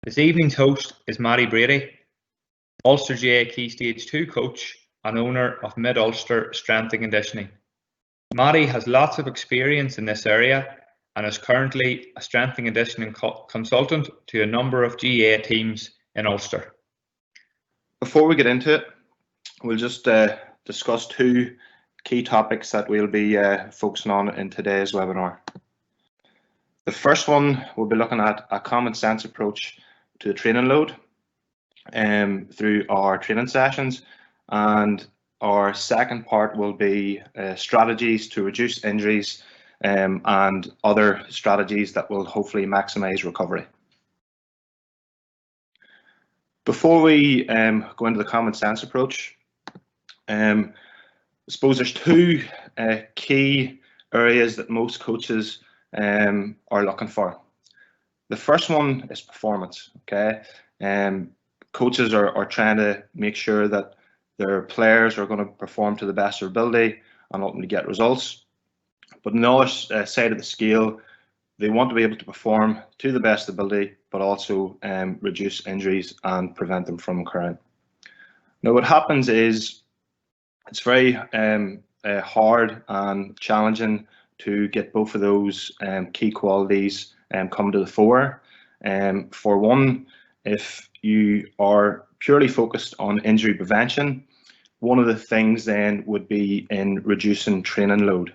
This evening's host is Mattie Brady, Ulster GAA Key Stage 2 coach and owner of Mid-Ulster Strength and Conditioning. Mattie has lots of experience in this area and is currently a strength and conditioning consultant to a number of GAA teams in Ulster. Before we get into it, we'll just discuss two key topics that we'll be focusing on in today's webinar. The first one, we'll be looking at a common sense approach to the training load through our training sessions, and our second part will be strategies to reduce injuries and other strategies that will hopefully maximize recovery. Before we go into the common sense approach, I suppose there's two key areas that most coaches are looking for. The first one is performance. Okay, coaches are trying to make sure that their players are going to perform to the best of their ability and ultimately get results. But on the other side of the scale, they want to be able to perform to the best ability, but also reduce injuries and prevent them from occurring. Now, what happens is it's very hard and challenging to get both of those key qualities come to the fore. For one, if you are purely focused on injury prevention, one of the things then would be in reducing training load.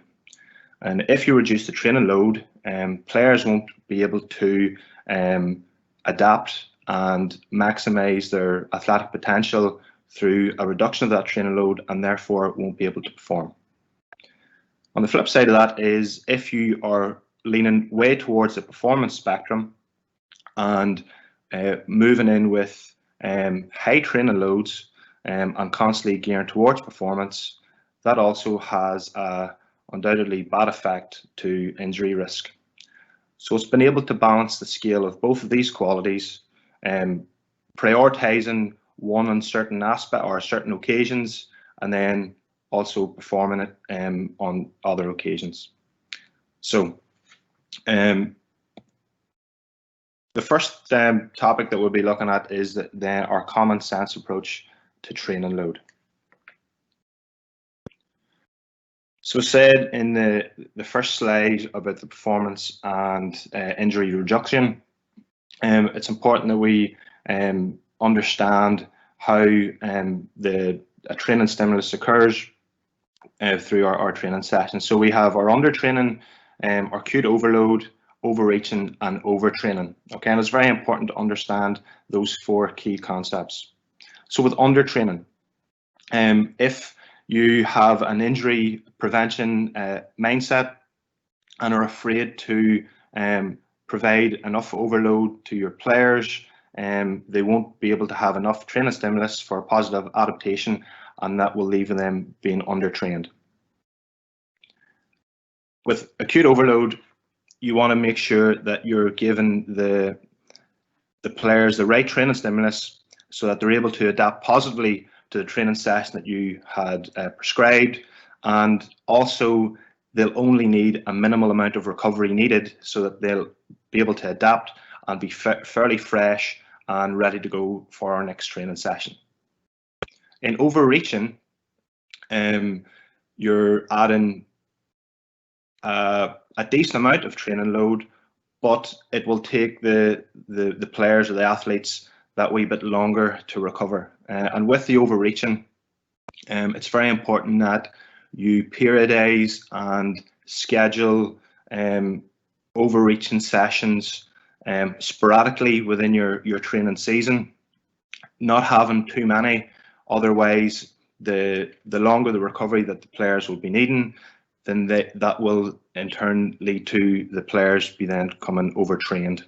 And if you reduce the training load, players won't be able to adapt and maximize their athletic potential through a reduction of that training load, and therefore won't be able to perform. On the flip side of that is if you are leaning way towards the performance spectrum and moving in with high training loads and constantly gearing towards performance, that also has a undoubtedly bad effect to injury risk. So it's been able to balance the scale of both of these qualities, prioritizing one on certain aspect or certain occasions, and then also performing it on other occasions. So the first topic that we'll be looking at is then our common sense approach to training load. So said in the first slide about the performance and injury reduction, it's important that we understand how a training stimulus occurs through our training sessions. So we have our undertraining, our acute overload, overreaching, and overtraining. Okay, and it's very important to understand those four key concepts. So with undertraining, if you have an injury prevention mindset and are afraid to provide enough overload to your players, they won't be able to have enough training stimulus for positive adaptation, and that will leave them being undertrained. With acute overload, you want to make sure that you're giving the players the right training stimulus so that they're able to adapt positively to the training session that you had prescribed, and also they'll only need a minimal amount of recovery needed so that they'll be able to adapt and be fairly fresh and ready to go for our next training session. In overreaching, you're adding a decent amount of training load, but it will take the players or the athletes that wee bit longer to recover. And with the overreaching, it's very important that you periodize and schedule overreaching sessions sporadically within your training season, not having too many. Otherwise, the longer the recovery that the players will be needing, then that will in turn lead to the players be then coming overtrained.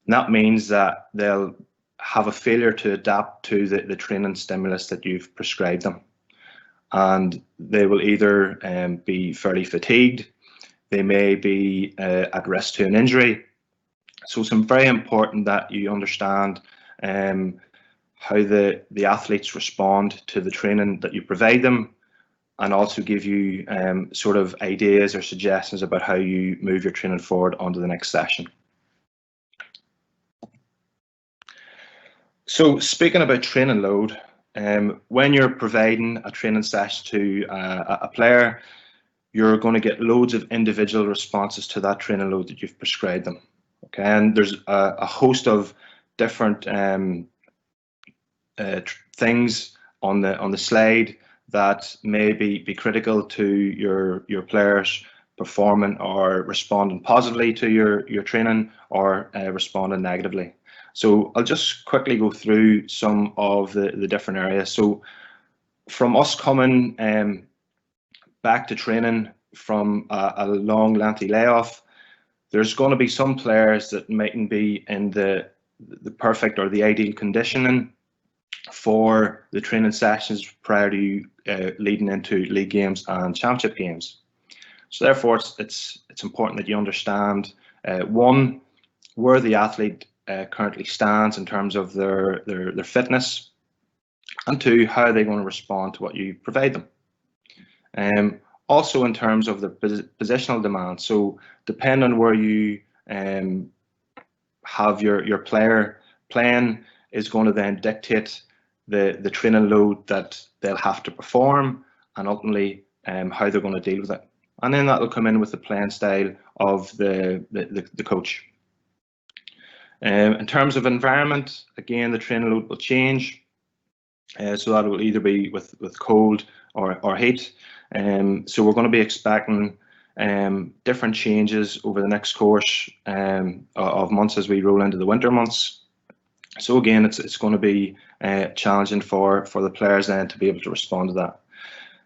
And that means that they'll have a failure to adapt to the training stimulus that you've prescribed them. And they will either be fairly fatigued, they may be at risk to an injury. So it's very important that you understand how the athletes respond to the training that you provide them, and also give you sort of ideas or suggestions about how you move your training forward onto the next session. So speaking about training load, when you're providing a training session to a player, you're going to get loads of individual responses to that training load that you've prescribed them. Okay, and there's a host of different things on the slide that may be critical to your players performing or responding positively to your training, or responding negatively. So I'll just quickly go through some of the different areas. So from us coming back to training from a long, lengthy layoff, there's going to be some players that mightn't be in the perfect or the ideal conditioning for the training sessions prior to leading into league games and championship games. So therefore, it's important that you understand, one, where the athlete currently stands in terms of their fitness, and two, how they're going to respond to what you provide them. Also in terms of the positional demand, so depending on where you have your player playing is going to then dictate the training load that they'll have to perform, and ultimately how they're going to deal with it. And then that will come in with the playing style of the coach. In terms of environment, again, the training load will change. So that will either be with cold or heat. So we're going to be expecting different changes over the next course of months as we roll into the winter months. So again, it's going to be challenging for the players then to be able to respond to that.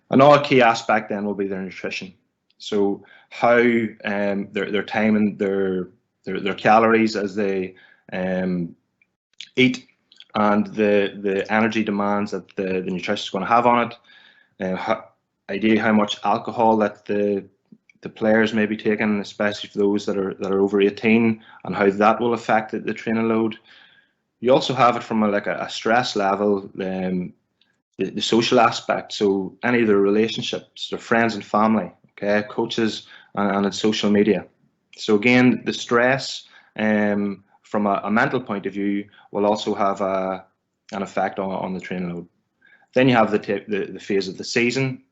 Another key aspect then will be their nutrition. So how they're timing their calories as they eat, and the energy demands that the nutrition is going to have on it. Ideally, how much alcohol that the players may be taking, especially for those that are over 18, and how that will affect the training load. You also have it from a stress level, the social aspect. So any of their relationships, their friends and family, okay, coaches, and in social media. So again, the stress from a mental point of view will also have an effect on the training load. Then you have the phase of the season.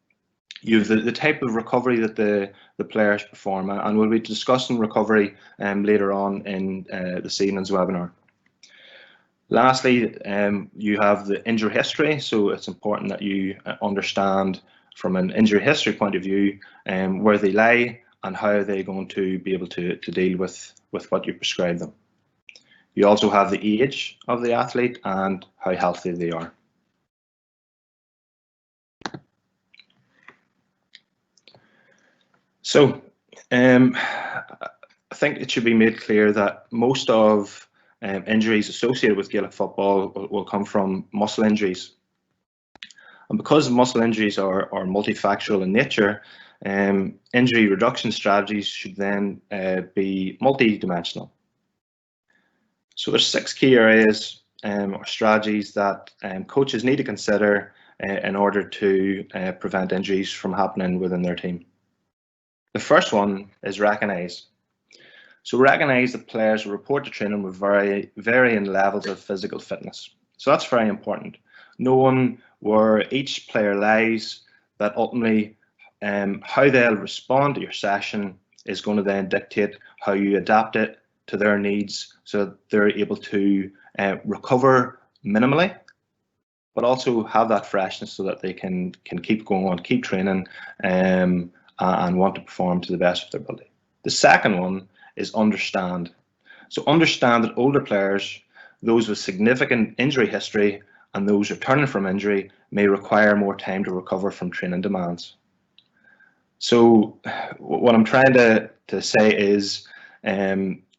You have the type of recovery that the players perform, and we'll be discussing recovery later on in this evening's webinar. Lastly, you have the injury history, so it's important that you understand from an injury history point of view where they lie and how they're going to be able to deal with what you prescribe them. You also have the age of the athlete and how healthy they are. So I think it should be made clear that most of injuries associated with Gaelic football will come from muscle injuries. And because muscle injuries are multifactorial in nature, injury reduction strategies should then be multidimensional. So there's 6 key areas or strategies that coaches need to consider in order to prevent injuries from happening within their team. The first one is recognise. So recognise that players will report to training with varying levels of physical fitness. So that's very important. Knowing where each player lies, that ultimately how they'll respond to your session is going to then dictate how you adapt it to their needs, so they're able to recover minimally, but also have that freshness so that they can keep going on, keep training, and want to perform to the best of their ability. The second one is understand. So understand that older players, those with significant injury history and those returning from injury, may require more time to recover from training demands. So what I'm trying to say is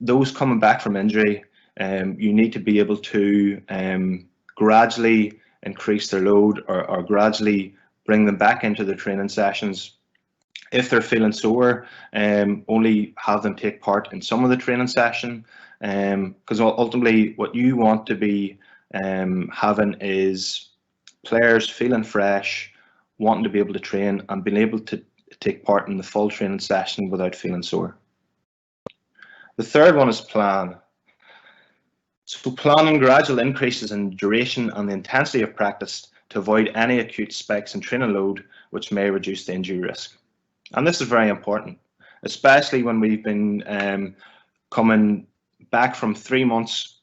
those coming back from injury, you need to be able to gradually increase their load or gradually bring them back into the training sessions. If they're feeling sore, only have them take part in some of the training session, because ultimately what you want to be having is players feeling fresh, wanting to be able to train and being able to take part in the full training session without feeling sore. The third one is plan. So planning gradual increases in duration and the intensity of practice to avoid any acute spikes in training load, which may reduce the injury risk. And this is very important, especially when we've been coming back from 3 months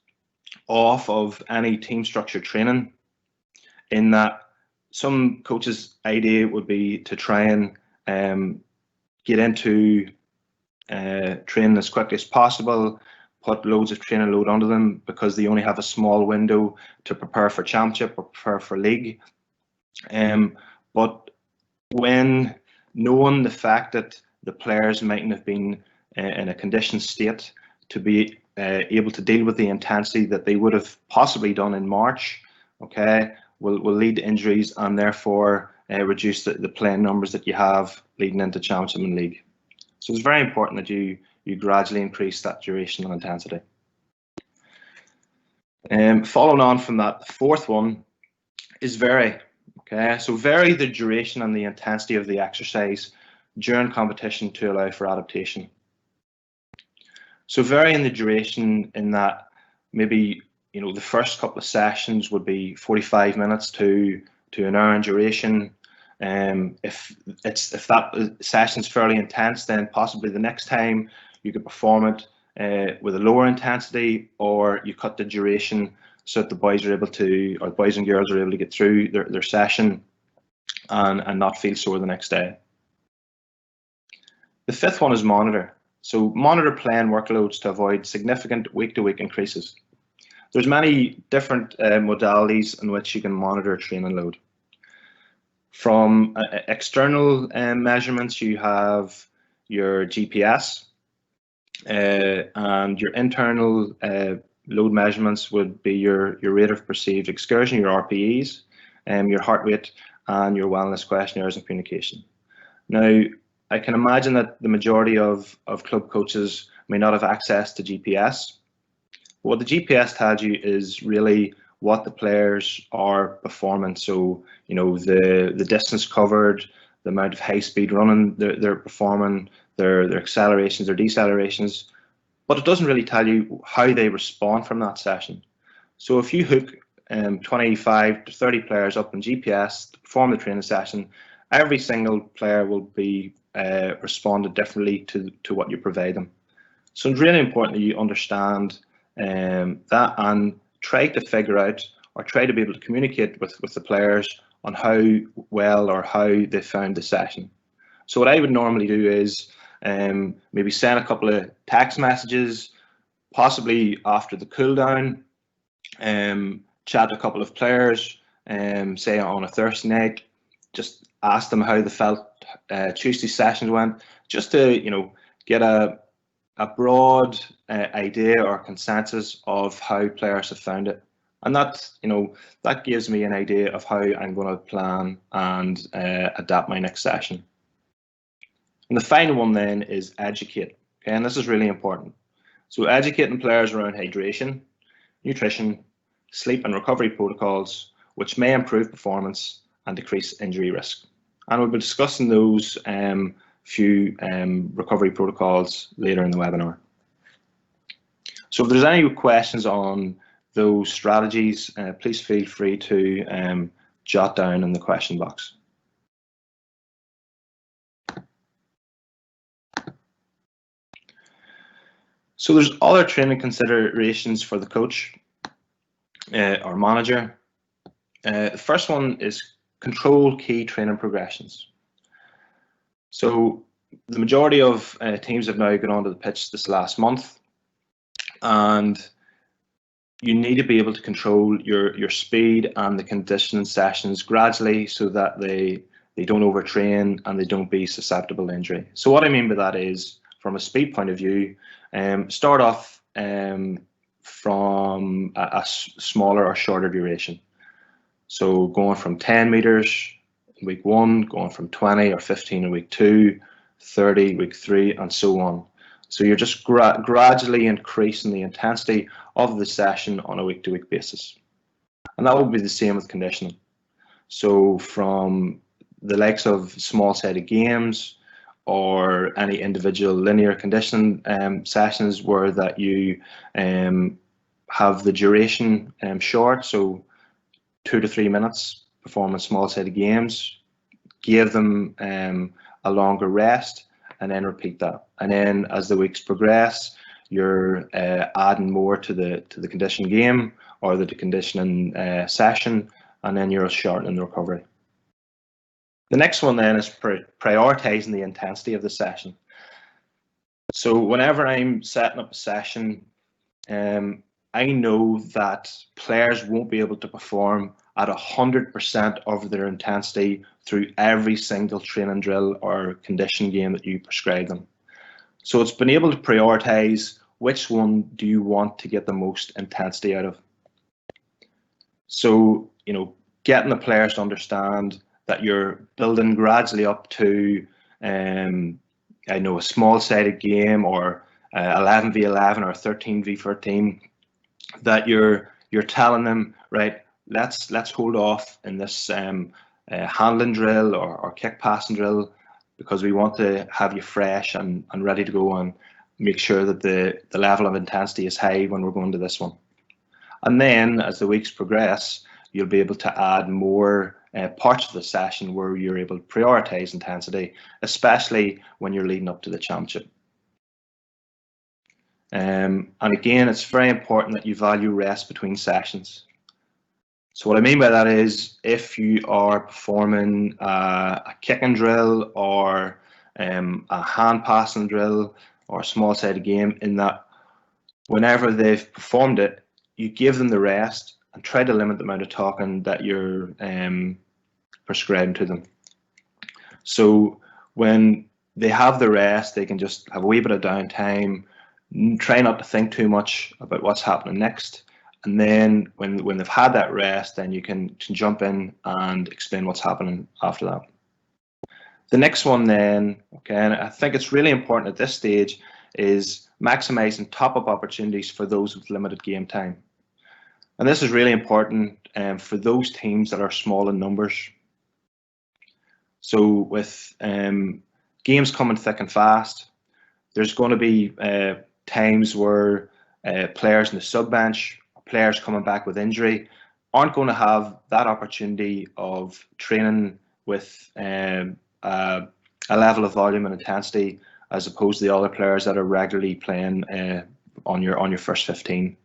off of any team structure training, in that some coaches' idea would be to try and get into training as quickly as possible, put loads of training load onto them because they only have a small window to prepare for championship or prepare for league. But when knowing the fact that the players mightn't have been in a conditioned state to be able to deal with the intensity that they would have possibly done in March, okay, will lead to injuries and therefore reduce the playing numbers that you have leading into championship and league. So it's very important that you gradually increase that duration and intensity. Following on from that, the fourth one is vary. Okay, so vary the duration and the intensity of the exercise during competition to allow for adaptation. So varying the duration in that maybe the first couple of sessions would be 45 minutes to an hour in duration. If that session's fairly intense, then possibly the next time you could perform it with a lower intensity, or you cut the duration so that the boys are able to, or boys and girls are able to get through their session and not feel sore the next day. The fifth one is monitor. So monitor playing workloads to avoid significant week-to-week increases. There's many different modalities in which you can monitor training load. From external measurements, you have your GPS, and your internal load measurements would be your rate of perceived excursion, your RPEs, your heart rate, and your wellness questionnaires and communication. Now, I can imagine that the majority of club coaches may not have access to GPS. What the GPS tells you is really what the players are performing. So, the distance covered, the amount of high speed running they're performing, their accelerations, their decelerations, but it doesn't really tell you how they respond from that session. So if you hook 25 to 30 players up in GPS to perform the training session, every single player will be responded differently to what you provide them. So it's really important that you understand that and try to figure out, or try to be able to communicate with the players on how well or how they found the session. So what I would normally do is maybe send a couple of text messages, possibly after the cool down, chat to a couple of players, say on a Thursday night, just ask them how they felt Tuesday sessions went, just to get a broad idea or consensus of how players have found it. And that gives me an idea of how I'm going to plan and adapt my next session. And the final one then is educate. Okay, and this is really important. So educating players around hydration, nutrition, sleep and recovery protocols, which may improve performance and decrease injury risk. And we'll be discussing those few recovery protocols later in the webinar. So if there's any questions on those strategies, please feel free to jot down in the question box. So there's other training considerations for the coach or manager. The first one is control key training progressions. So the majority of teams have now gone onto the pitch this last month, and you need to be able to control your speed and the conditioning sessions gradually so that they don't overtrain and they don't be susceptible to injury. So what I mean by that is, from a speed point of view, start off from a smaller or shorter duration. So going from 10 meters in week 1, going from 20 or 15 in week 2, 30 week 3, and so on. So you're just gradually increasing the intensity of the session on a week-to-week basis. And that will be the same with conditioning. So from the likes of small-sided games or any individual linear conditioning sessions where that you have the duration short, so 2 to 3 minutes, performing small-sided games. Give them a longer rest, and then repeat that. And then as the weeks progress, you're adding more to the conditioning game or the conditioning session, and then you're shortening the recovery. The next one then is prioritizing the intensity of the session. So whenever I'm setting up a session, I know that players won't be able to perform at 100% of their intensity through every single training drill or conditioning game that you prescribe them. So it's been able to prioritize which one do you want to get the most intensity out of. So, getting the players to understand that you're building gradually up to, a small-sided game or 11v11 or 13v13, that you're telling them, right, let's hold off in this handling drill or kick passing drill, because we want to have you fresh and ready to go, and make sure that the level of intensity is high when we're going to this one. And then as the weeks progress, you'll be able to add more parts of the session where you're able to prioritize intensity, especially when you're leading up to the championship. And again, it's very important that you value rest between sessions. So what I mean by that is, if you are performing a kicking drill or a hand passing drill or a small-sided game, in that whenever they've performed it, you give them the rest and try to limit the amount of talking that you're prescribing to them. So when they have the rest, they can just have a wee bit of downtime, try not to think too much about what's happening next. And then when they've had that rest, then you can jump in and explain what's happening after that. The next one then, okay, and I think it's really important at this stage, is maximizing top-up opportunities for those with limited game time. And this is really important for those teams that are small in numbers. So with games coming thick and fast, there's going to be times where players in the sub-bench, players coming back with injury, aren't going to have that opportunity of training with a level of volume and intensity as opposed to the other players that are regularly playing on your first 15.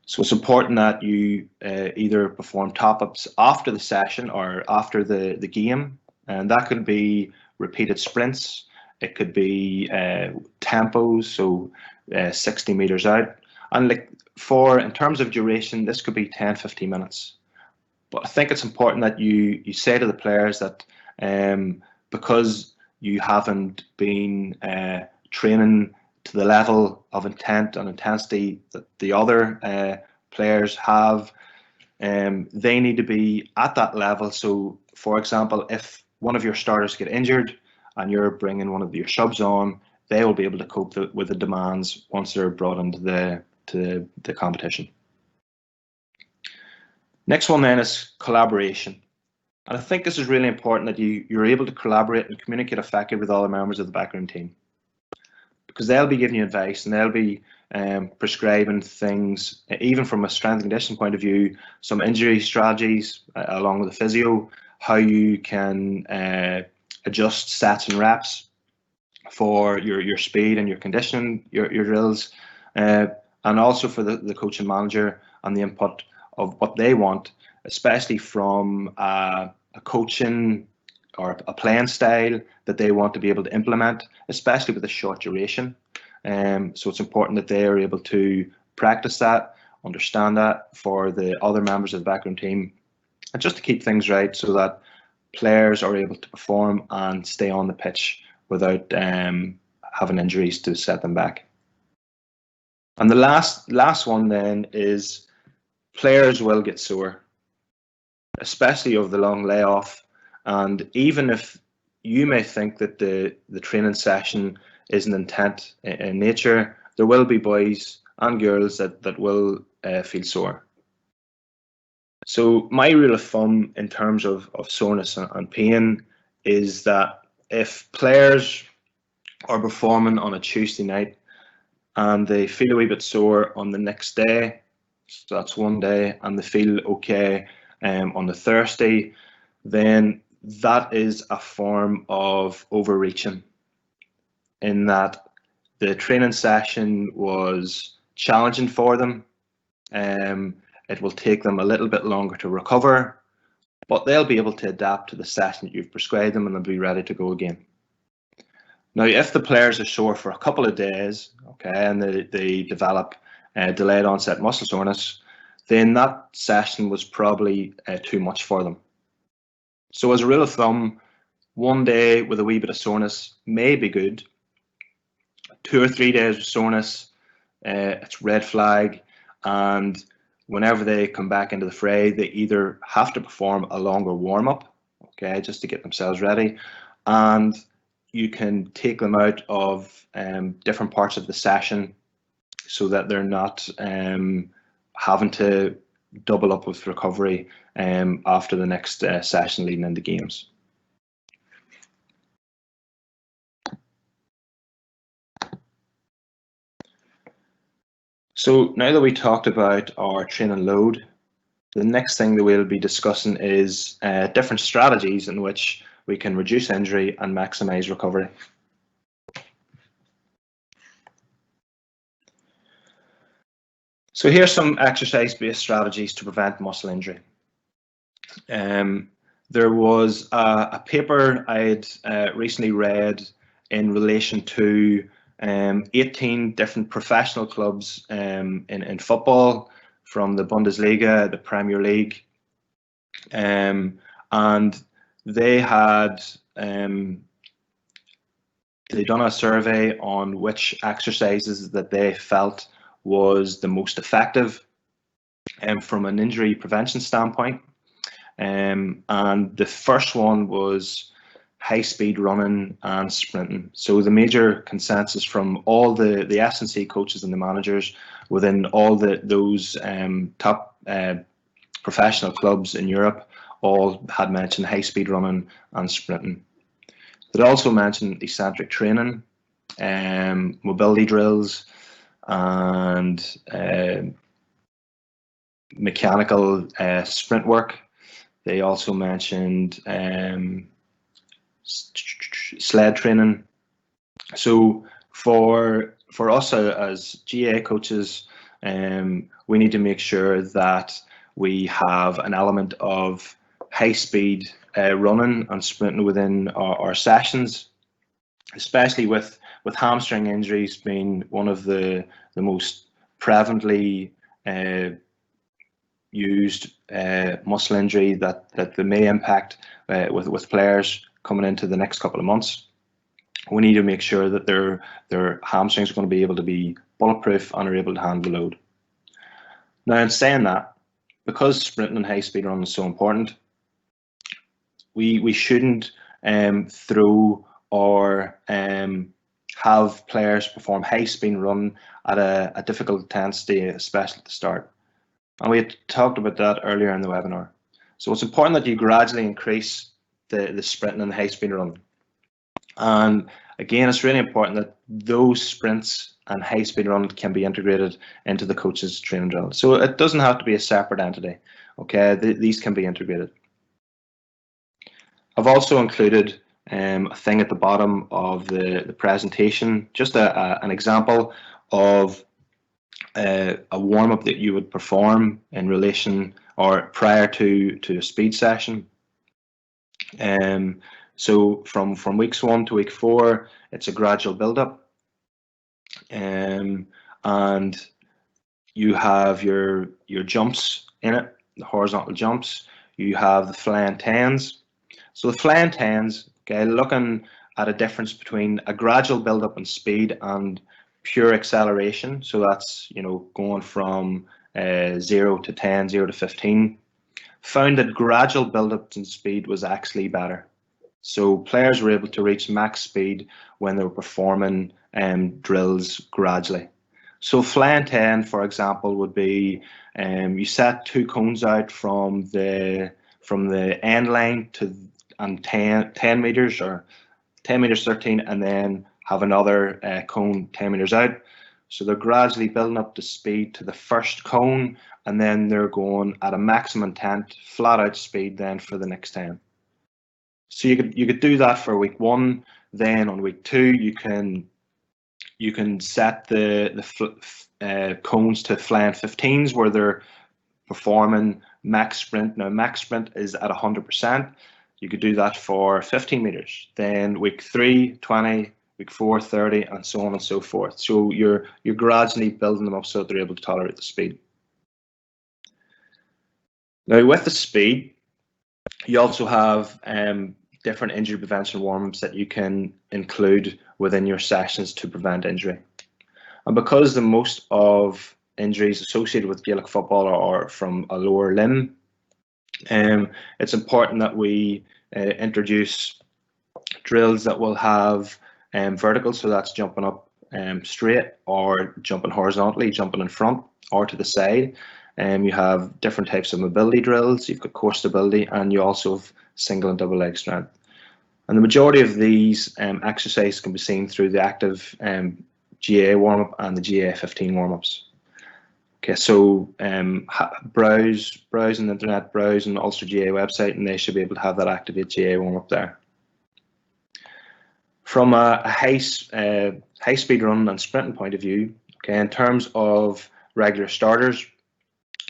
So it's important that you either perform top-ups after the session or after the game, and that could be repeated sprints. It could be tempos, so 60 meters out. And in terms of duration, this could be 10-15 minutes. But I think it's important that you say to the players that because you haven't been training to the level of intent and intensity that the other players have, they need to be at that level. So, for example, if one of your starters get injured and you're bringing one of your subs on, they will be able to cope with the demands once they're brought into the competition. Next one then is collaboration. And I think this is really important that you're able to collaborate and communicate effectively with other members of the background team, because they'll be giving you advice and they'll be prescribing things, even from a strength and conditioning point of view, some injury strategies along with the physio, how you can adjust sets and reps for your speed and your conditioning, your drills, and also for the coach and manager and the input of what they want, especially from a coaching or a playing style that they want to be able to implement, especially with a short duration. So it's important that they are able to practice that, understand that for the other members of the background team, and just to keep things right so that players are able to perform and stay on the pitch without having injuries to set them back. And the last one then is players will get sore, especially over the long layoff. And even if you may think that the training session isn't intense in nature, there will be boys and girls that will feel sore. So my rule of thumb in terms of soreness and pain is that if players are performing on a Tuesday night and they feel a wee bit sore on the next day, so that's one day, and they feel okay on the Thursday, then that is a form of overreaching, in that the training session was challenging for them. It will take them a little bit longer to recover, but they'll be able to adapt to the session that you've prescribed them, and they'll be ready to go again. Now, if the players are sore for a couple of days, okay, and they develop delayed onset muscle soreness, then that session was probably too much for them. So as a rule of thumb, one day with a wee bit of soreness may be good. 2 or 3 days of soreness, it's red flag, and whenever they come back into the fray, they either have to perform a longer warm-up, okay, just to get themselves ready, and you can take them out of different parts of the session so that they're not having to double up with recovery after the next session leading into games. So now that we talked about our training load, the next thing that we'll be discussing is different strategies in which we can reduce injury and maximize recovery. So here's some exercise-based strategies to prevent muscle injury. There was a paper I had recently read in relation to 18 different professional clubs in football, from the Bundesliga, the Premier League, and they had they done a survey on which exercises that they felt was the most effective from an injury prevention standpoint. And the first one was high-speed running and sprinting. So the major consensus from all the S&C coaches and the managers within all those top professional clubs in Europe all had mentioned high-speed running and sprinting. They also mentioned eccentric training, mobility drills, and mechanical sprint work. They also mentioned sled training. So for us as GAA coaches, we need to make sure that we have an element of high speed running and sprinting within our sessions, especially with hamstring injuries being one of the most prevalently used muscle injury that they may impact with players coming into the next couple of months. We need to make sure that their hamstrings are going to be able to be bulletproof and are able to handle the load. Now, in saying that, because sprinting and high speed running is so important, we shouldn't throw or have players perform high speed run at a difficult intensity, especially at the start. And we had talked about that earlier in the webinar. So it's important that you gradually increase the sprinting and the high speed running. And again, it's really important that those sprints and high speed running can be integrated into the coach's training drill. So it doesn't have to be a separate entity. Okay, these can be integrated. I've also included a thing at the bottom of the presentation, just an example of a warm-up that you would perform in relation or prior to a speed session. So from weeks 1 to week 4, it's a gradual build-up, and you have your jumps in it, the horizontal jumps. You have the flying tens. So the flying tens, okay, looking at a difference between a gradual build-up in speed and pure acceleration. So that's, you know, going from 0 to 10, 0 to 15. Found that gradual build-up in speed was actually better. So players were able to reach max speed when they were performing drills gradually. So flying 10, for example, would be you set 2 cones out from the end line to 10 meters or 10 meters 13, and then have another cone 10 meters out. So they're gradually building up the speed to the first cone, and then they're going at a maximum intent, flat out speed then for the next 10. So you could do that for week 1. Then on week 2, you can set the cones to flying 15s where they're performing max sprint. Now max sprint is at 100%. You could do that for 15 meters. Then week 3, 20. Week 4, 30, and so on and so forth. So you're gradually building them up so that they're able to tolerate the speed. Now with the speed, you also have different injury prevention warm-ups that you can include within your sessions to prevent injury. And because the most of injuries associated with Gaelic football are from a lower limb, it's important that we introduce drills that will have vertical, so that's jumping up straight or jumping horizontally, jumping in front or to the side. You have different types of mobility drills. You've got core stability, and you also have single and double leg strength. And the majority of these exercises can be seen through the active GAA warm-up and the GAA 15 warm-ups. Okay, so browse on the internet, browse on the Ulster GAA website, and they should be able to have that activate GAA warm-up there. From a high speed run and sprinting point of view, okay, in terms of regular starters,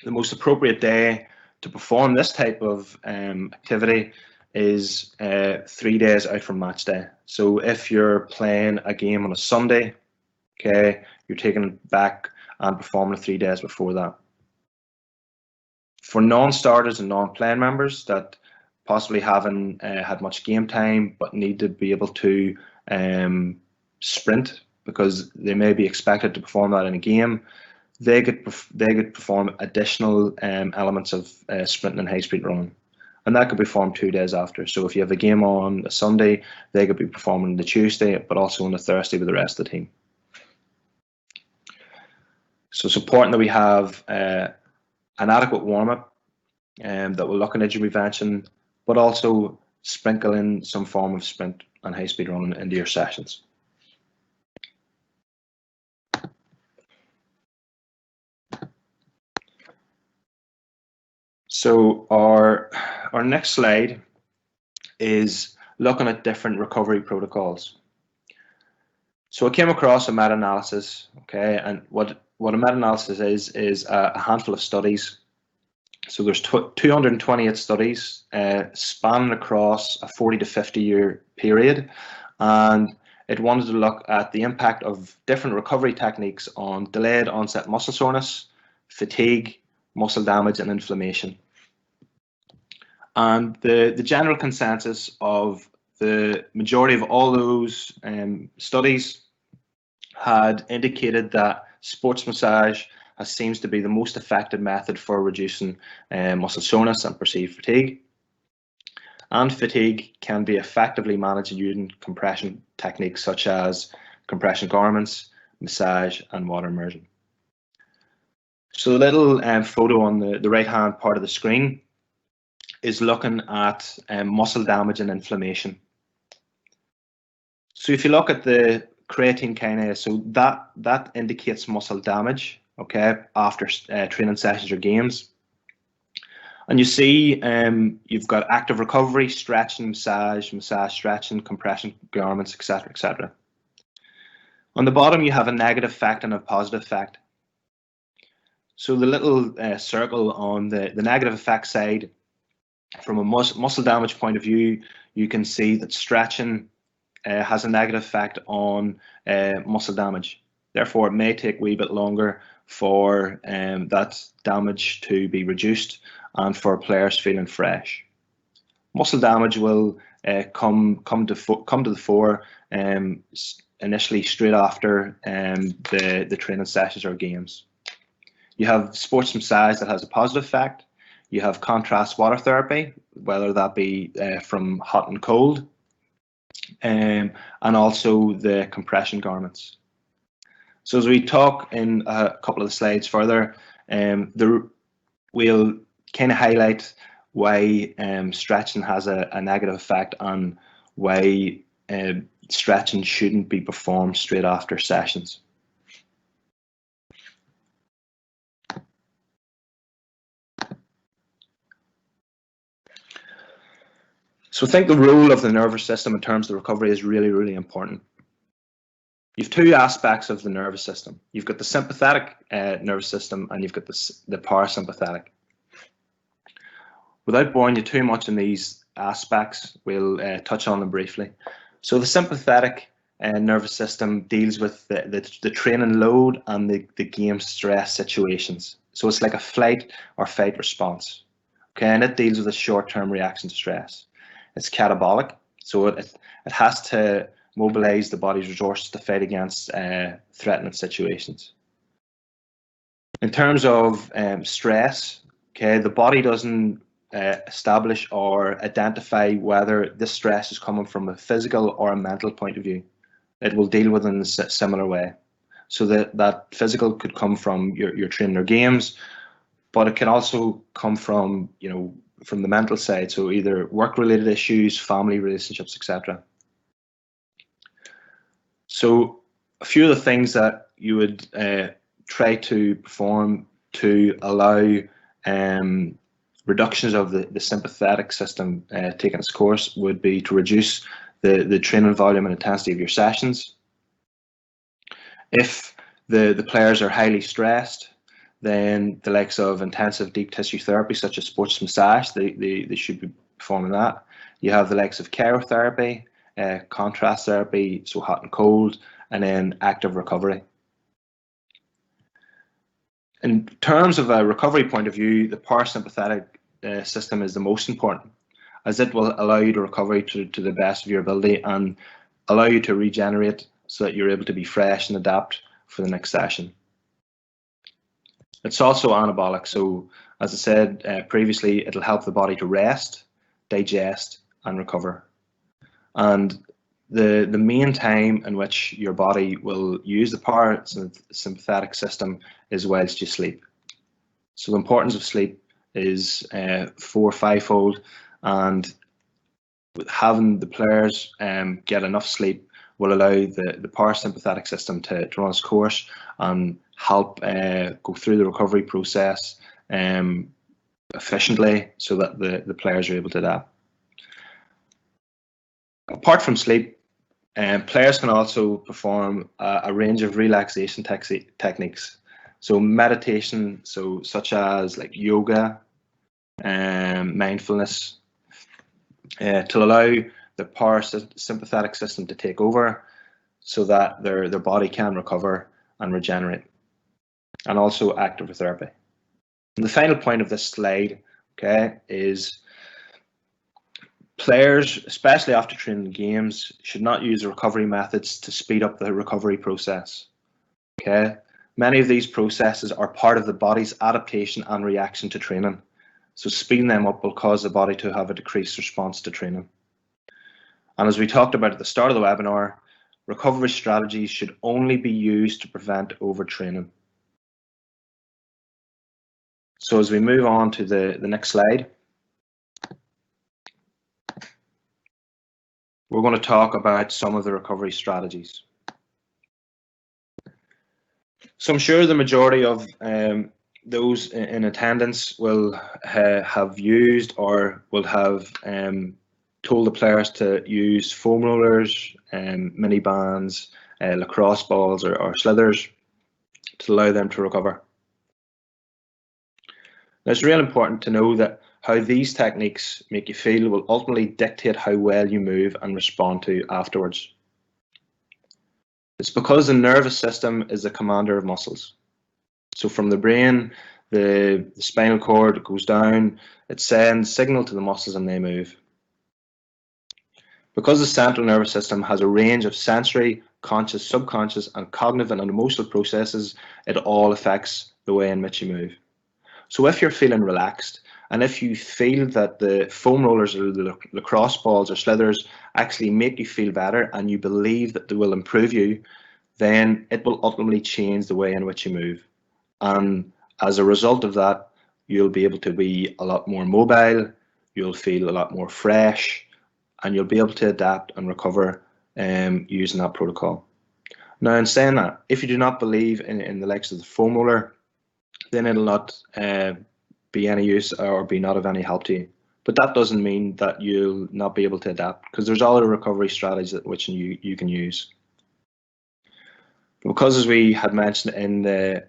the most appropriate day to perform this type of activity is 3 days out from match day. So if you're playing a game on a Sunday, okay, you're taking it back and performing 3 days before that. For non-starters and non-playing members that possibly haven't had much game time but need to be able to sprint because they may be expected to perform that in a game, they could perform additional elements of sprinting and high speed running, and that could be performed 2 days after. So if you have a game on a Sunday, they could be performing the Tuesday, but also on the Thursday with the rest of the team. So it's important that we have an adequate warm-up that will look at injury prevention, but also sprinkle in some form of sprint and high speed running into your sessions. So our next slide is looking at different recovery protocols. So I came across a meta-analysis, okay, and what a meta-analysis is a handful of studies. So there's 228 studies spanning across a 40 to 50 year period, and it wanted to look at the impact of different recovery techniques on delayed onset muscle soreness, fatigue, muscle damage, and inflammation. And the general consensus of the majority of all those studies had indicated that sports massage seems to be the most effective method for reducing muscle soreness and perceived fatigue. And fatigue can be effectively managed using compression techniques such as compression garments, massage, and water immersion. So the little photo on the right-hand part of the screen is looking at muscle damage and inflammation. So if you look at the creatine kinase, so that indicates muscle damage, okay, after training sessions or games. And you see you've got active recovery, stretching, massage, stretching, compression garments, etc., etc. On the bottom, you have a negative effect and a positive effect. So the little circle on the negative effect side, from a muscle damage point of view, you can see that stretching has a negative effect on muscle damage. Therefore, it may take a wee bit longer for that damage to be reduced and for players feeling fresh. Muscle damage will come to the fore initially straight after the training sessions or games. You have sports massage that has a positive effect. You have contrast water therapy, whether that be from hot and cold, and also the compression garments. So as we talk in a couple of the slides further, we'll kind of highlight why stretching has a negative effect and why stretching shouldn't be performed straight after sessions. So I think the role of the nervous system in terms of recovery is really, really important. You've two aspects of the nervous system. You've got the sympathetic nervous system and you've got the parasympathetic. Without boring you too much in these aspects, we'll touch on them briefly. So the sympathetic nervous system deals with the training load and the game stress situations. So it's like a flight or fight response. Okay, and it deals with a short-term reaction to stress. It's catabolic, so it has to mobilize the body's resources to fight against threatening situations. In terms of stress, okay, the body doesn't establish or identify whether this stress is coming from a physical or a mental point of view. It will deal with it in a similar way. So that physical could come from your training or games, but it can also come from, from the mental side. So either work-related issues, family relationships, etc. So a few of the things that you would try to perform to allow reductions of the sympathetic system taking its course would be to reduce the training volume and intensity of your sessions. If the players are highly stressed, then the likes of intensive deep tissue therapy such as sports massage, they should be performing that. You have the likes of cryotherapy, contrast therapy, so hot and cold, and then active recovery. In terms of a recovery point of view, the parasympathetic system is the most important, as it will allow you to recover to the best of your ability and allow you to regenerate so that you're able to be fresh and adapt for the next session. It's also anabolic, so as I said previously, it'll help the body to rest, digest, and recover. And the main time in which your body will use the parasympathetic system is whilst you sleep. So the importance of sleep is 4- or 5-fold, and having the players get enough sleep will allow the parasympathetic system to run its course and help go through the recovery process efficiently so that the players are able to adapt. Apart from sleep, players can also perform a range of relaxation techniques. So meditation, such as like yoga, mindfulness, to allow the parasympathetic system to take over so that their body can recover and regenerate. And also active therapy. And the final point of this slide, okay, is players, especially after training games, should not use recovery methods to speed up the recovery process. Okay, many of these processes are part of the body's adaptation and reaction to training. So speeding them up will cause the body to have a decreased response to training. And as we talked about at the start of the webinar, recovery strategies should only be used to prevent overtraining. So as we move on to the next slide, we're going to talk about some of the recovery strategies. So I'm sure the majority of those in attendance will have used or will have told the players to use foam rollers, mini bands, lacrosse balls or slithers to allow them to recover. Now, it's really important to know that how these techniques make you feel will ultimately dictate how well you move and respond to afterwards. It's because the nervous system is the commander of muscles. So from the brain, the spinal cord goes down, it sends signal to the muscles and they move. Because the central nervous system has a range of sensory, conscious, subconscious, and cognitive and emotional processes, it all affects the way in which you move. So if you're feeling relaxed, and if you feel that the foam rollers or the lacrosse balls or slithers actually make you feel better and you believe that they will improve you, then it will ultimately change the way in which you move. And as a result of that, you'll be able to be a lot more mobile, you'll feel a lot more fresh, and you'll be able to adapt and recover using that protocol. Now, in saying that, if you do not believe in the likes of the foam roller, then it'll not be any use or be not of any help to you. But that doesn't mean that you'll not be able to adapt, because there's other recovery strategies that which you can use. Because, as we had mentioned in a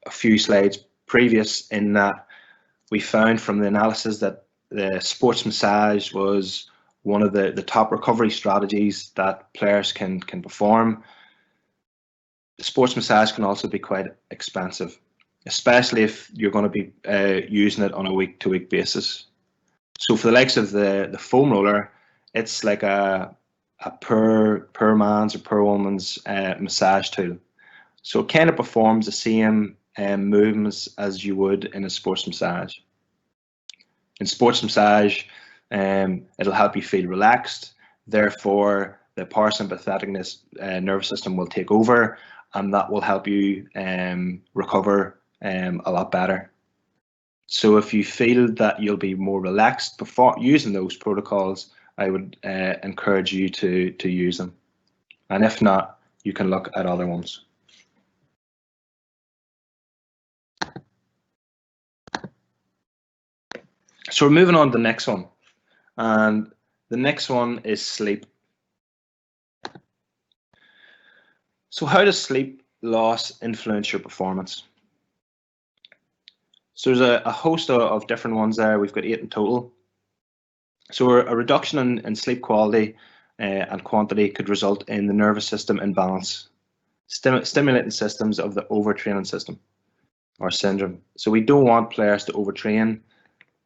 few slides previous, in that we found from the analysis that the sports massage was one of the top recovery strategies that players can perform. Sports massage can also be quite expensive, especially if you're going to be using it on a week-to-week basis. So for the likes of the foam roller, it's like a per man's or per woman's massage tool. So it kind of performs the same movements as you would in a sports massage. In sports massage, it'll help you feel relaxed. Therefore, the parasympathetic nervous system will take over, and that will help you recover a lot better. So if you feel that you'll be more relaxed before using those protocols, I would encourage you to use them. And if not, you can look at other ones. So we're moving on to the next one. And the next one is sleep. So how does sleep loss influence your performance? So there's a host of different ones there. We've got 8 in total. So a reduction in sleep quality and quantity could result in the nervous system imbalance, stimulating systems of the overtraining system or syndrome. So we don't want players to overtrain,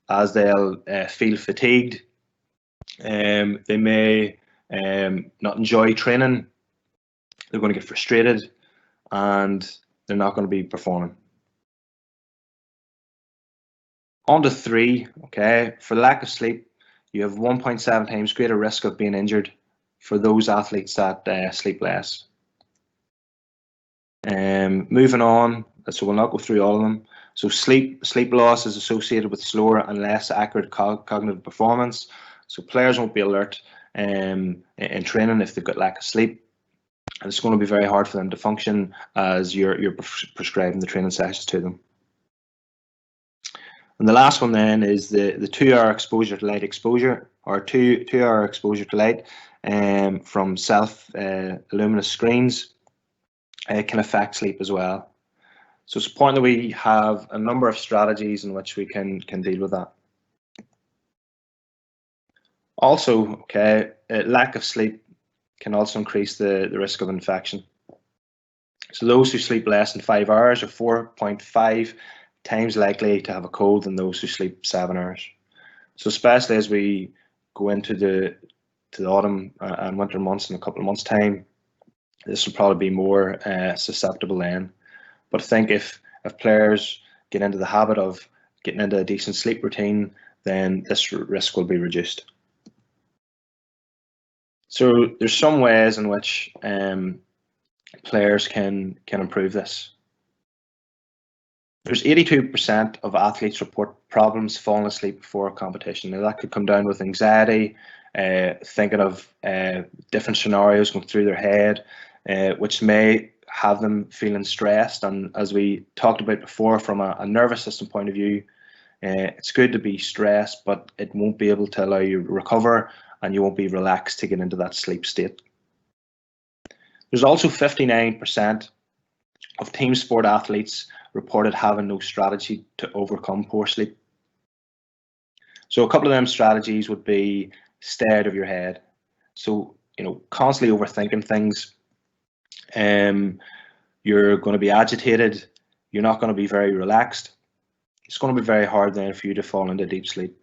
as they'll feel fatigued. They may not enjoy training. They're going to get frustrated, and they're not going to be performing. On to 3, okay, for lack of sleep, you have 1.7 times greater risk of being injured for those athletes that sleep less. Moving on, so we'll not go through all of them. So sleep loss is associated with slower and less accurate cognitive performance. So players won't be alert in training if they've got lack of sleep. And it's going to be very hard for them to function as you're prescribing the training sessions to them. And the last one then is the 2-hour exposure to light exposure, or 2-hour exposure to light from self-luminous screens can affect sleep as well. So it's important that we have a number of strategies in which we can deal with that. Also, okay, lack of sleep can also increase the risk of infection. So those who sleep less than 5 hours are 4.5 times likely to have a cold than those who sleep 7 hours. So especially as we go into the autumn and winter months in a couple of months' time, this will probably be more susceptible then. But I think if players get into the habit of getting into a decent sleep routine, then this risk will be reduced. So there's some ways in which players can improve this. There's 82% of athletes report problems falling asleep before a competition. Now that could come down with anxiety, thinking of different scenarios going through their head, which may have them feeling stressed. And as we talked about before, from a nervous system point of view, it's good to be stressed, but it won't be able to allow you to recover, and you won't be relaxed to get into that sleep state. There's also 59% of team sport athletes reported having no strategy to overcome poor sleep. So a couple of them strategies would be stay out of your head. So, constantly overthinking things. You're going to be agitated. You're not going to be very relaxed. It's going to be very hard then for you to fall into deep sleep.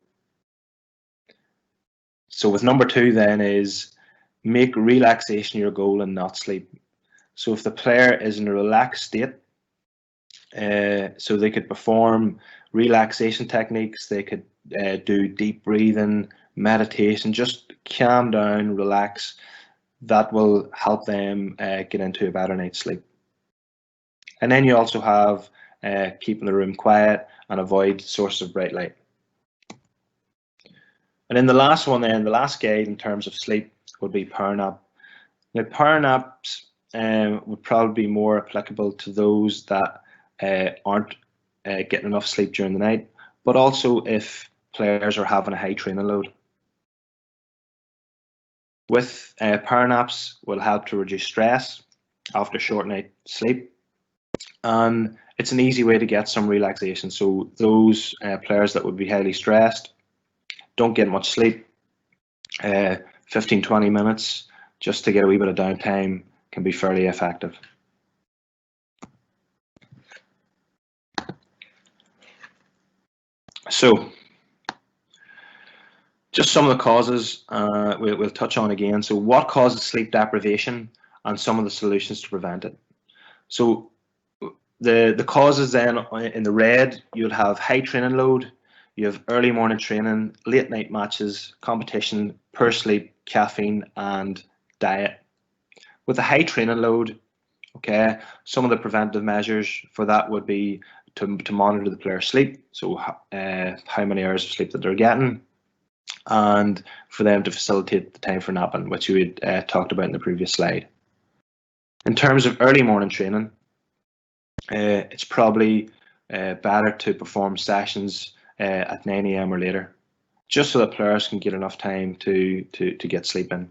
So with number 2 then is make relaxation your goal and not sleep. So if the player is in a relaxed state, so they could perform relaxation techniques, they could do deep breathing, meditation, just calm down, relax. That will help them get into a better night's sleep. And then you also have keeping the room quiet and avoid sources of bright light. And then the last one then, the last guide in terms of sleep would be power nap. Now power naps would probably be more applicable to those that aren't getting enough sleep during the night, but also if players are having a high training load. With power naps will help to reduce stress after short night sleep, and it's an easy way to get some relaxation. So those players that would be highly stressed, don't get much sleep, 15-20 minutes just to get a wee bit of downtime can be fairly effective. So just some of the causes we'll touch on again. So what causes sleep deprivation and some of the solutions to prevent it. So the causes then in the red, you'll have high training load, you have early morning training, late night matches, competition, poor sleep, caffeine, and diet. With a high training load, okay, some of the preventive measures for that would be to monitor the player's sleep, so how many hours of sleep that they're getting, and for them to facilitate the time for napping, which we had talked about in the previous slide. In terms of early morning training, it's probably better to perform sessions at 9 AM or later, just so that players can get enough time to get sleep in.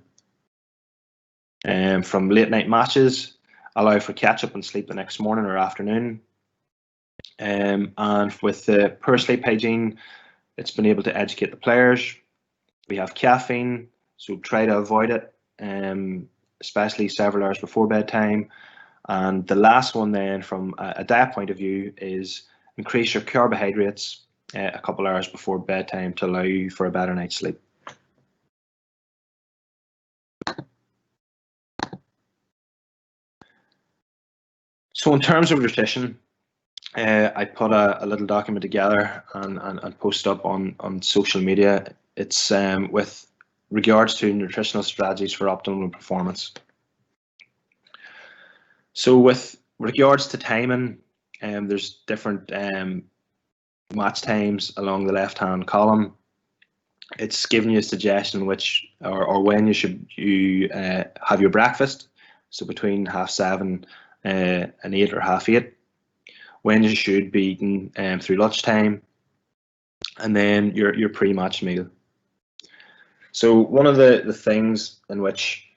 From late night matches, allow for catch up and sleep the next morning or afternoon. And with the poor sleep hygiene, it's been able to educate the players. We have caffeine, so try to avoid it, especially several hours before bedtime. And the last one then, from a diet point of view, is increase your carbohydrates a couple hours before bedtime to allow you for a better night's sleep. So in terms of nutrition, I put a little document together and posted up on social media. It's with regards to nutritional strategies for optimal performance. So with regards to timing, there's different match times along the left-hand column. It's giving you a suggestion which or when you should have your breakfast, so between 7:30 and 8 or 8:30. When you should be eating through lunchtime, and then your pre-match meal. So one of the things in which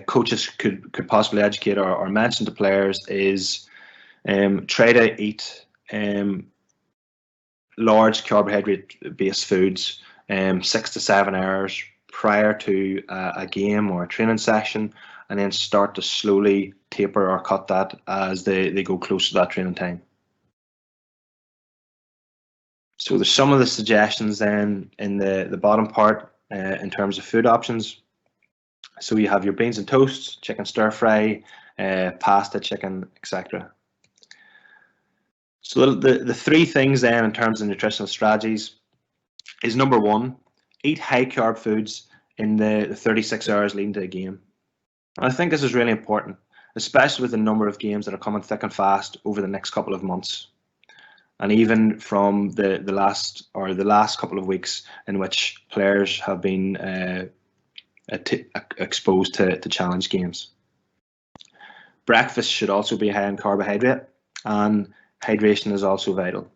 coaches could possibly educate or mention to players is try to eat large carbohydrate-based foods 6 to 7 hours prior to a game or a training session, and then start to slowly taper or cut that as they go close to that training time. So there's some of the suggestions then in the bottom part in terms of food options. So you have your beans and toast, chicken stir fry, pasta, chicken, etc. So the three things then in terms of nutritional strategies is: number one, eat high carb foods in the 36 hours leading to a game. And I think this is really important, especially with the number of games that are coming thick and fast over the next couple of months. And even from the last couple of weeks in which players have been exposed to challenge games. Breakfast should also be high in carbohydrate, and hydration is also vital.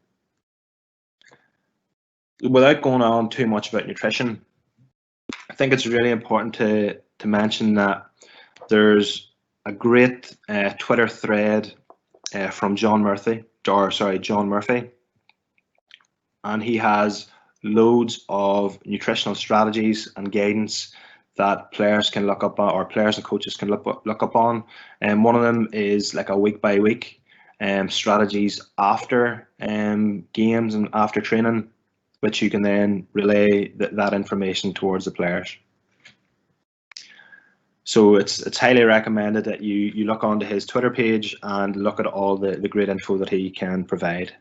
Without going on too much about nutrition, I think it's really important to mention that there's a great Twitter thread from John Murphy, and he has loads of nutritional strategies and guidance that players can look up on, or players and coaches can look up on. And one of them is like a week by week strategies after games and after training, which you can then relay that information towards the players. So it's highly recommended that you look onto his Twitter page and look at all the great info that he can provide.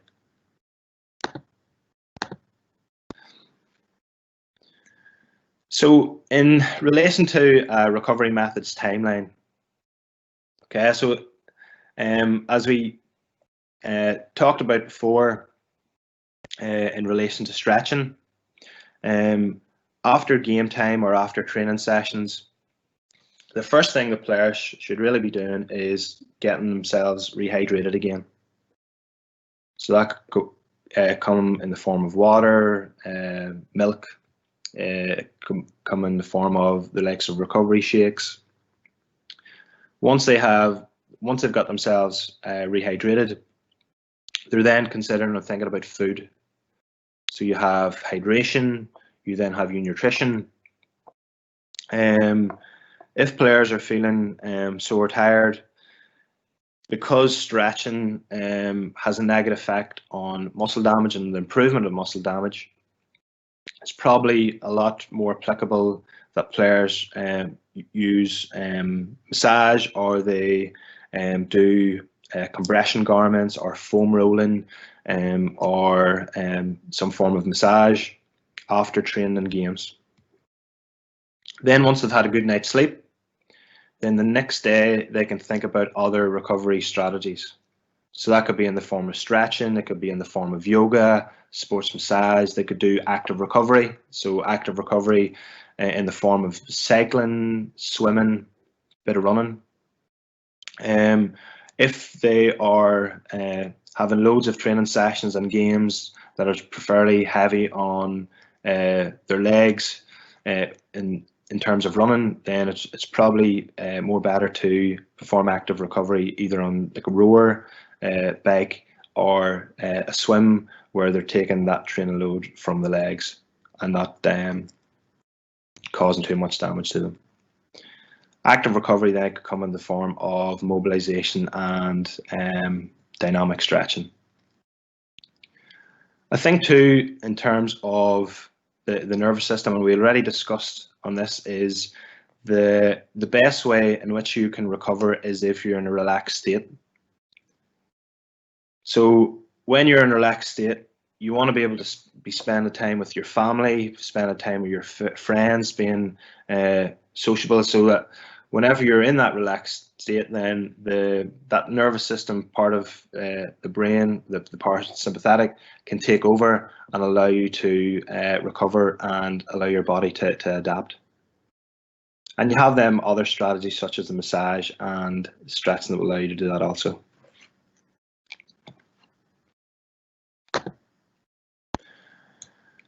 So in relation to recovery methods timeline, okay, so as we talked about before in relation to stretching, after game time or after training sessions, the first thing the players should really be doing is getting themselves rehydrated again. So that come in the form of water, milk, come in the form of the likes of recovery shakes. Once they've got themselves rehydrated, they're then considering or thinking about food. So you have hydration, you then have your nutrition. If players are feeling sore, tired, because stretching has a negative effect on muscle damage and the improvement of muscle damage, it's probably a lot more applicable that players use massage, or they do compression garments or foam rolling, or some form of massage after training and games. Then once they've had a good night's sleep, then the next day they can think about other recovery strategies. So that could be in the form of stretching, it could be in the form of yoga, sports massage, they could do active recovery. So active recovery in the form of cycling, swimming, bit of running. If they are having loads of training sessions and games that are preferably heavy on their legs, in terms of running, then it's probably more better to perform active recovery either on like a rower, bike, or a swim, where they're taking that training load from the legs and not causing too much damage to them. Active recovery then could come in the form of mobilization and dynamic stretching. I think too, in terms of the nervous system, and we already discussed on this, is the best way in which you can recover is if you're in a relaxed state. So when you're in a relaxed state, you want to be able to be spending time with your family, spending time with your friends, being sociable, so that whenever you're in that relaxed state, then that nervous system part of the brain, the parasympathetic, can take over and allow you to recover and allow your body to adapt. And you have them other strategies such as the massage and stretching that will allow you to do that also.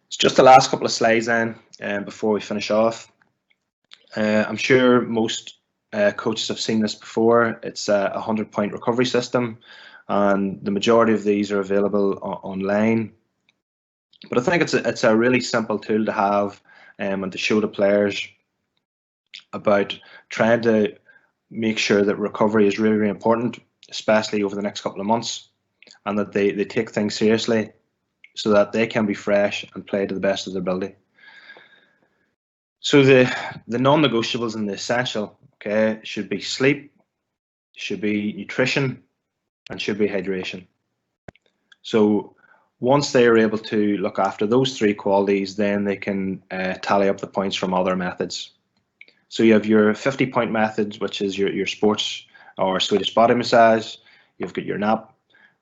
It's just the last couple of slides then, before we finish off. I'm sure most coaches have seen this before. It's a 100-point recovery system, and the majority of these are available online. But I think it's a really simple tool to have and to show the players about trying to make sure that recovery is really, really important, especially over the next couple of months, and that they take things seriously so that they can be fresh and play to the best of their ability. So the non-negotiables and the essential, okay, should be sleep, should be nutrition, and should be hydration. So once they are able to look after those three qualities, then they can tally up the points from other methods. So you have your 50-point methods, which is your sports or Swedish body massage. You've got your nap.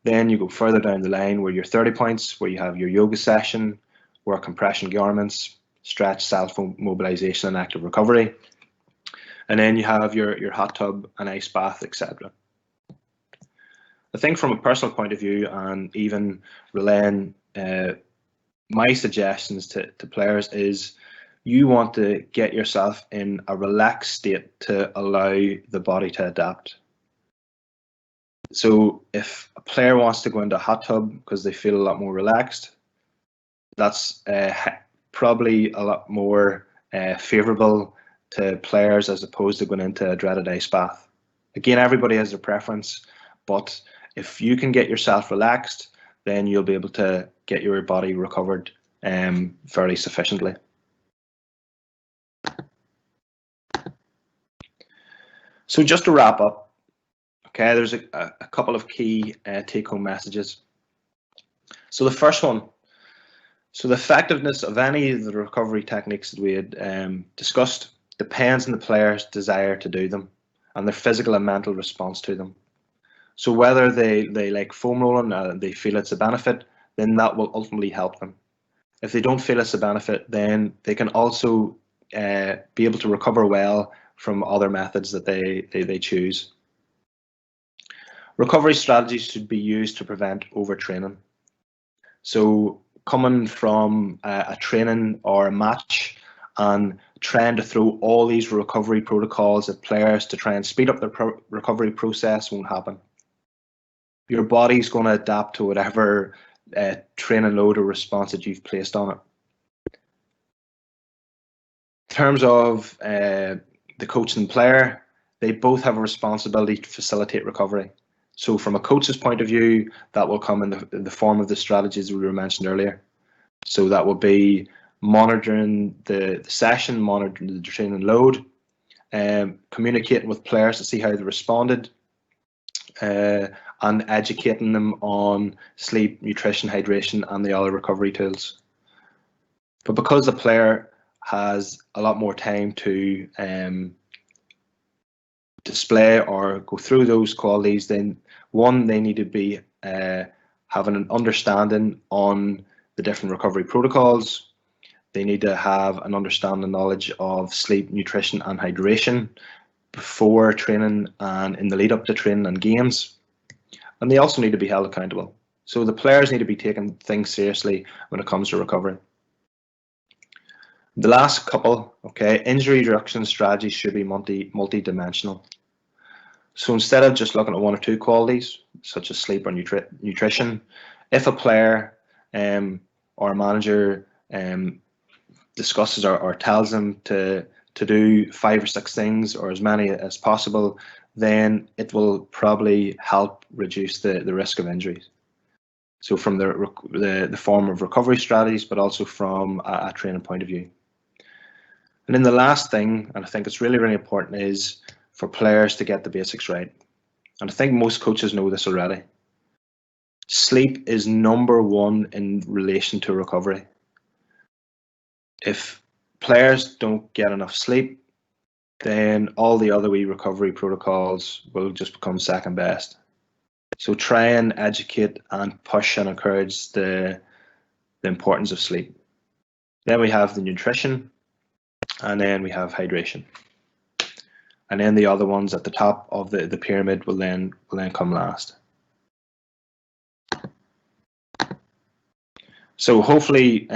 Then you go further down the line where your 30 points, where you have your yoga session, wear compression garments, stretch, self-mobilization, and active recovery. And then you have your hot tub and ice bath, etc. I think from a personal point of view, and even relaying my suggestions to players, is you want to get yourself in a relaxed state to allow the body to adapt. So if a player wants to go into a hot tub because they feel a lot more relaxed, that's probably a lot more favourable to players as opposed to going into a dreaded ice bath. Again, everybody has their preference, but if you can get yourself relaxed, then you'll be able to get your body recovered fairly sufficiently. So just to wrap up, okay, there's a couple of key take-home messages. So the first one, so the effectiveness of any of the recovery techniques that we had discussed depends on the player's desire to do them and their physical and mental response to them. So whether they like foam rolling, they feel it's a benefit, then that will ultimately help them. If they don't feel it's a benefit, then they can also be able to recover well from other methods that they choose. Recovery strategies should be used to prevent overtraining. So coming from a training or a match and trying to throw all these recovery protocols at players to try and speed up their recovery process won't happen. Your body's going to adapt to whatever training load or response that you've placed on it. In terms of the coach and player, they both have a responsibility to facilitate recovery. So from a coach's point of view, that will come in the form of the strategies we were mentioned earlier. So that will be monitoring the session, monitoring the training load, communicating with players to see how they responded, and educating them on sleep, nutrition, hydration, and the other recovery tools. But because the player has a lot more time to display or go through those qualities, then one, they need to be having an understanding on the different recovery protocols. They need to have an understanding knowledge of sleep, nutrition, and hydration before training and in the lead up to training and games. And they also need to be held accountable. So the players need to be taking things seriously when it comes to recovery. The last couple, okay, injury reduction strategies should be multi-dimensional. So instead of just looking at one or two qualities, such as sleep or nutrition, if a player or a manager discusses or tells them to do 5 or 6 things or as many as possible, then it will probably help reduce the risk of injuries. So from the form of recovery strategies, but also from a training point of view. And then the last thing, and I think it's really, really important, is for players to get the basics right. And I think most coaches know this already. Sleep is number one in relation to recovery. If players don't get enough sleep, then all the other wee recovery protocols will just become second best. So try and educate and push and encourage the importance of sleep. Then we have the nutrition, and then we have hydration. And then the other ones at the top of the pyramid will then come last. So hopefully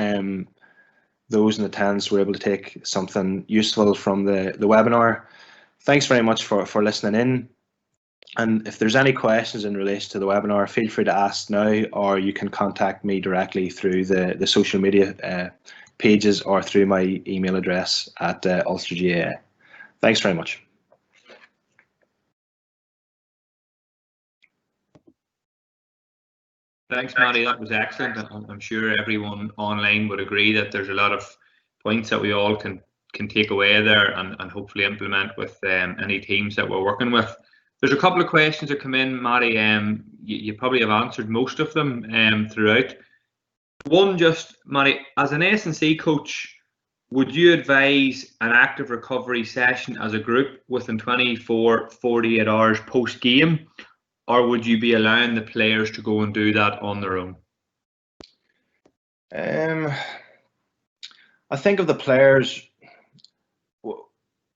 those in attendance were able to take something useful from the webinar. Thanks very much for listening in. And if there's any questions in relation to the webinar, feel free to ask now, or you can contact me directly through the social media pages or through my email address at Ulster GAA. Thanks very much. Thanks, Mattie. That was excellent. I'm sure everyone online would agree that there's a lot of points that we all can take away there and hopefully implement with any teams that we're working with. There's a couple of questions that come in, Mattie. You probably have answered most of them throughout. One, just, Mattie, as an S&C coach, would you advise an active recovery session as a group within 24, 48 hours post-game? Or would you be allowing the players to go and do that on their own? I think of the players,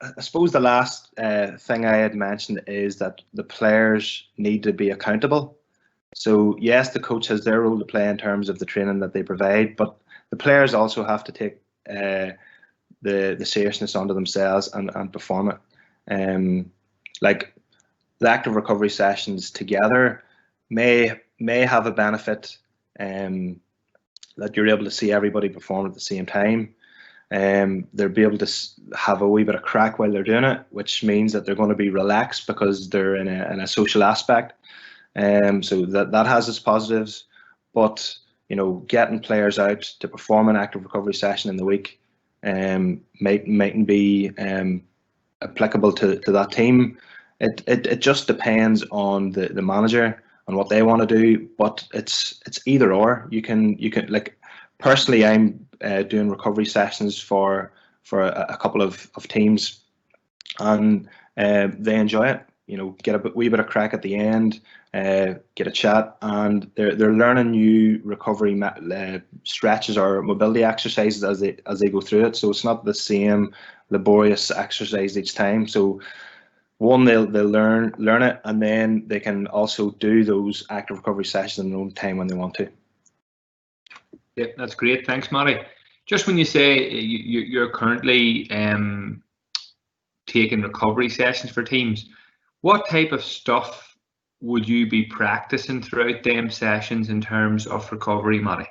I suppose the last thing I had mentioned is that the players need to be accountable. So yes, the coach has their role to play in terms of the training that they provide, but the players also have to take the seriousness onto themselves and perform it. Like the active recovery sessions together may have a benefit that you're able to see everybody perform at the same time. They'll be able to have a wee bit of crack while they're doing it, which means that they're going to be relaxed because they're in a social aspect. So that has its positives, but getting players out to perform an active recovery session in the week mightn't be applicable to that team. It just depends on the manager and what they want to do, but it's either or. You can like, personally, I'm doing recovery sessions for a couple of teams, and they enjoy it. Get a wee bit of crack at the end, get a chat, and they're learning new recovery stretches or mobility exercises as they go through it. So it's not the same laborious exercise each time. So one, they'll learn it, and then they can also do those active recovery sessions in their own time when they want to. Yeah, that's great. Thanks, Mattie. Just when you say you're currently taking recovery sessions for teams, what type of stuff would you be practicing throughout them sessions in terms of recovery, Mattie?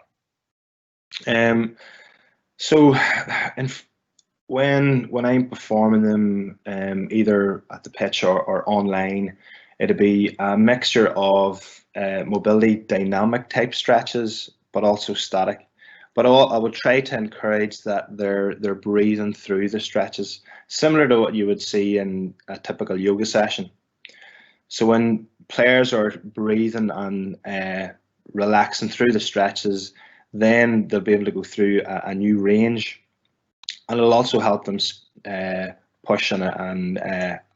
So, when I'm performing them, either at the pitch or online, it'd be a mixture of mobility dynamic type stretches, but also static. But I would try to encourage that they're breathing through the stretches, similar to what you would see in a typical yoga session. So when players are breathing and relaxing through the stretches, then they'll be able to go through a new range, and it'll also help them push and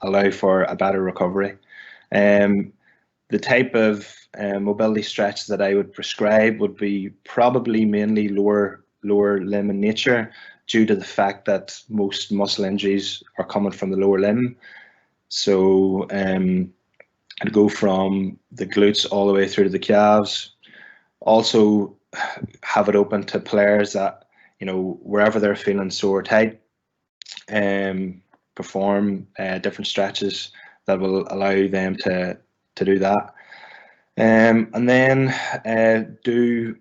allow for a better recovery. The type of mobility stretch that I would prescribe would be probably mainly lower limb in nature, due to the fact that most muscle injuries are coming from the lower limb. So I'd go from the glutes all the way through to the calves. Also have it open to players that, wherever they're feeling sore tight, perform different stretches that will allow them to do that. And then do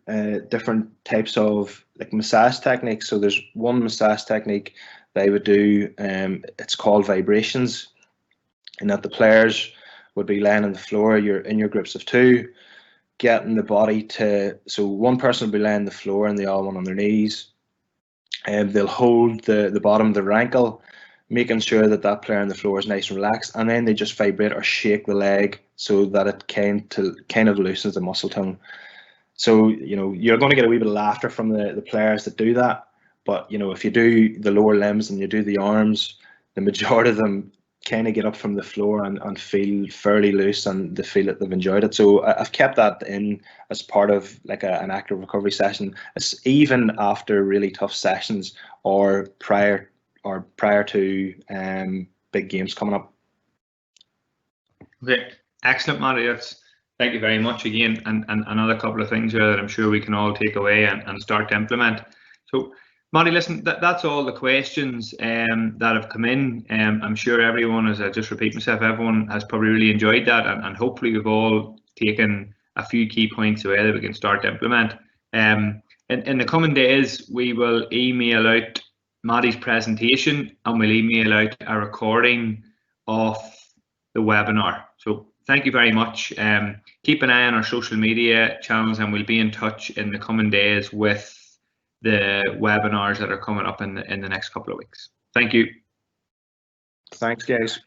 different types of massage techniques. So there's one massage technique that I would do. It's called vibrations, and that the players would be laying on the floor. You're in your groups of two, getting the body to. So one person will be laying on the floor and the other one on their knees. And they'll hold the bottom of their ankle, making sure that that player on the floor is nice and relaxed, and then they just vibrate or shake the leg so that it kind of loosens the muscle tone. So you're going to get a wee bit of laughter from the players that do that, but if you do the lower limbs and you do the arms, the majority of them kind of get up from the floor and feel fairly loose, and they feel that they've enjoyed it. So I've kept that in as part of an active recovery session. It's even after really tough sessions or prior to big games coming up. Okay, excellent, Mattie. Thank you very much again, and another couple of things here that I'm sure we can all take away and start to implement. So, Mattie, listen, that's all the questions that have come in. I'm sure everyone, as I just repeat myself, everyone has probably really enjoyed that, and hopefully we've all taken a few key points away that we can start to implement. In the coming days, we will email out Mattie's presentation, and we'll email out a recording of the webinar. So thank you very much. Keep an eye on our social media channels, and we'll be in touch in the coming days with the webinars that are coming up in the next couple of weeks. Thank you. Thanks, guys.